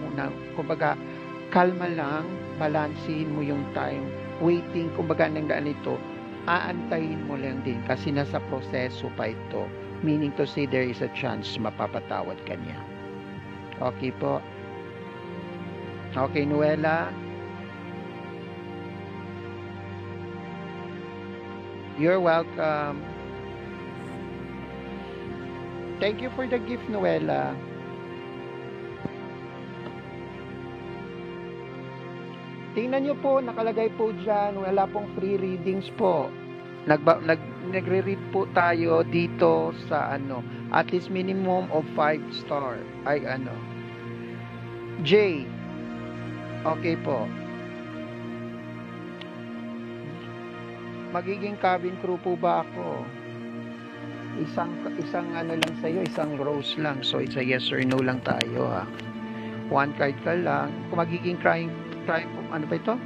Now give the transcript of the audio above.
muna. Kumbaga, kalma lang, balansehin mo yung time, waiting, kumbaga nang ganito, aantayin mo lang din kasi nasa proseso pa ito. Meaning to say, there is a chance mapapatawad ka niya. Okay po? Okay, Nuela? You're welcome. Thank you for the gift, Nuela. Tingnan nyo po, nakalagay po dyan, wala pong free readings po. Nagre-read po tayo dito sa at least minimum of 5 star. J. Okay po. Magiging cabin crew po ba ako? Isang lang sa'yo, isang rose lang. So, it's a yes or no lang tayo, ha. 1 card ka lang. Kung magiging crying, ano ba ito?